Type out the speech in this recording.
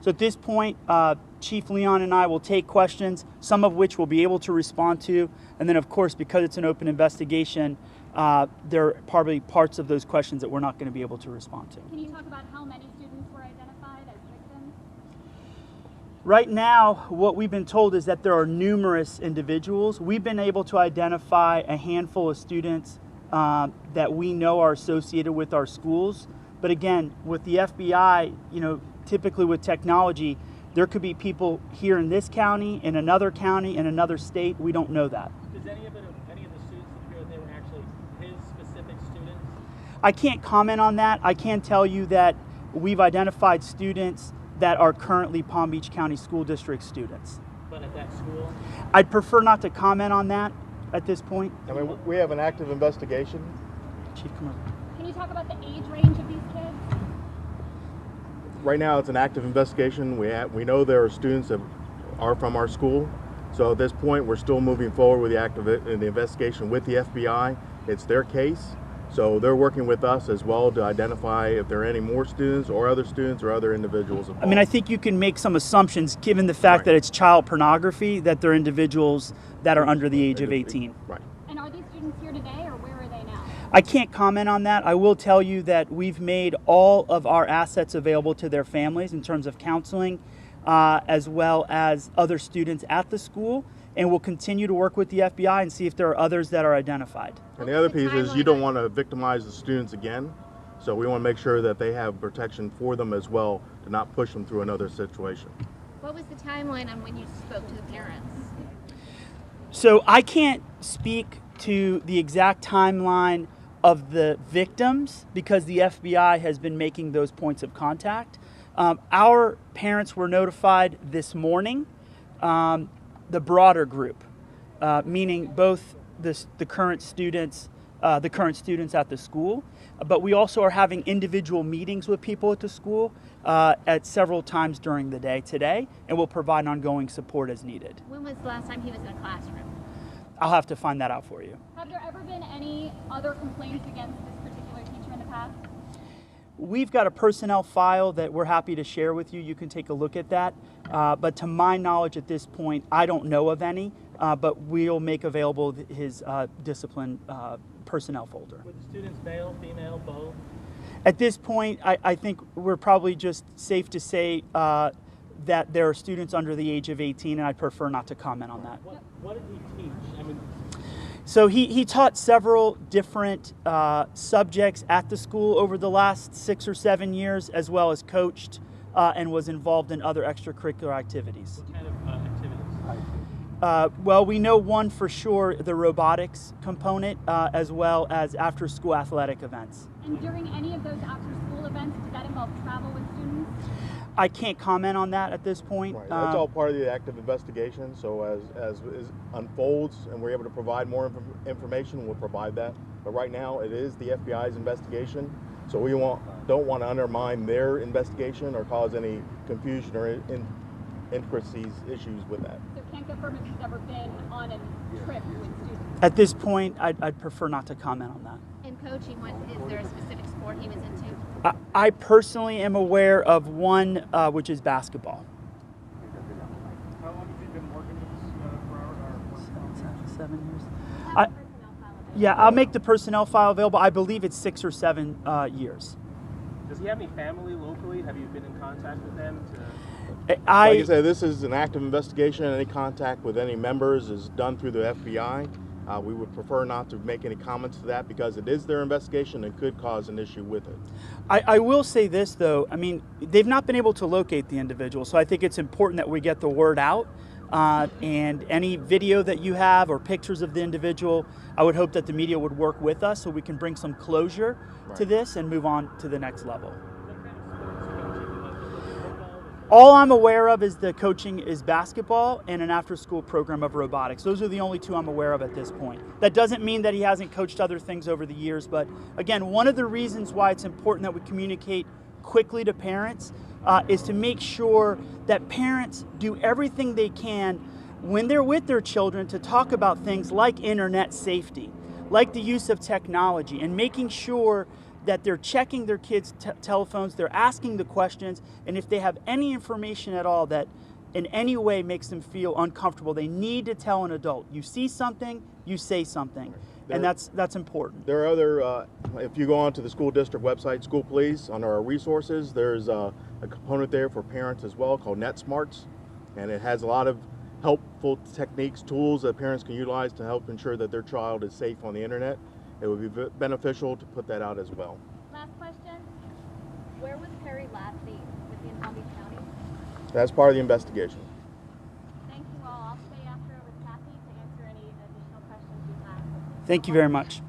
So at this point, Chief Leon and I will take questions, some of which we'll be able to respond to. And then, of course, because it's an open investigation, there are probably parts of those questions that we're not going to be able to respond to. Can you talk about how many students were identified as victims? Right now, what we've been told is that there are numerous individuals. We've been able to identify a handful of students that we know are associated with our schools. But again, with the FBI, typically with technology, there could be people here in this county, in another county, in another state. We don't know that. Does any of the students appear that they were actually his specific students? I can't comment on that. I can tell you that we've identified students that are currently Palm Beach County School District students. But at that school? I'd prefer not to comment on that at this point. I mean, we have an active investigation. Chief, come over. Can you talk about the age range of these kids? Right now, it's an active investigation. We know there are students that are from our school. So at this point, we're still moving forward with the investigation with the FBI. It's their case. So they're working with us as well to identify if there are any more students or other individuals involved. I mean, I think you can make some assumptions given the fact that it's child pornography, that they're individuals that are under the age of 18. Right. And are these students here today, or where are they now? I can't comment on that. I will tell you that we've made all of our assets available to their families in terms of counseling, as well as other students at the school, and we'll continue to work with the FBI and see if there are others that are identified. And the other piece is you don't want to victimize the students again, so we want to make sure that they have protection for them as well to not push them through another situation. What was the timeline on when you spoke to the parents? So I can't speak to the exact timeline of the victims because the FBI has been making those points of contact. Our parents were notified this morning, the broader group, meaning both the current students at the school, but we also are having individual meetings with people at the school at several times during the day today, and we'll provide ongoing support as needed. When was the last time he was in a classroom? I'll have to find that out for you. Have there ever been any other complaints against this particular teacher in the past? We've got a personnel file that we're happy to share with you. You can take a look at that. But to my knowledge at this point, I don't know of any, but we'll make available his discipline personnel folder. Were the students male, female, both? At this point, I think we're probably just safe to say that there are students under the age of 18, and I'd prefer not to comment on that. What did he teach? I mean, So he taught several different subjects at the school over the last 6 or 7 years, as well as coached and was involved in other extracurricular activities. what kind of activities? Well, we know one for sure, the robotics component, as well as after-school athletic events. And during any of those after-school events, did that involve travel with students? I can't comment on that at this point. Right. That's all part of the active investigation. So as it unfolds and we're able to provide more information, we'll provide that. But right now, it is the FBI's investigation. So we don't want to undermine their investigation or cause any confusion or intricacies issues with that. So can't confirm if he's ever been on a trip with students? At this point, I'd prefer not to comment on that. In coaching, is there a specific sport he was into? I personally am aware of one, which is basketball. How long have you been working with this for 7 years. Have a personnel file available? Yeah, I'll make the personnel file available. I believe it's 6 or 7 years. Does he have any family locally? Have you been in contact with them? Like I said, this is an active investigation. Any contact with any members is done through the FBI. We would prefer not to make any comments to that because it is their investigation and could cause an issue with it. I will say this, though. I mean, they've not been able to locate the individual, so I think it's important that we get the word out. And any video that you have or pictures of the individual, I would hope that the media would work with us so we can bring some closure to this and move on to the next level. All I'm aware of is the coaching is basketball and an after-school program of robotics. Those are the only two I'm aware of at this point. That doesn't mean that he hasn't coached other things over the years, but again, one of the reasons why it's important that we communicate quickly to parents is to make sure that parents do everything they can when they're with their children to talk about things like internet safety, like the use of technology, and making sure that they're checking their kids' telephones, they're asking the questions, and if they have any information at all that in any way makes them feel uncomfortable, they need to tell an adult. You see something, you say something, and that's important. There are other, if you go onto the school district website, School Police, under our resources, there's a component there for parents as well called NetSmarts, and it has a lot of helpful techniques, tools that parents can utilize to help ensure that their child is safe on the internet. It would be beneficial to put that out as well. Last question. Where was Perry last seen? Within Palm Beach County? That's part of the investigation. Thank you all. I'll stay after with Kathy to answer any additional questions you have. Thank you very much.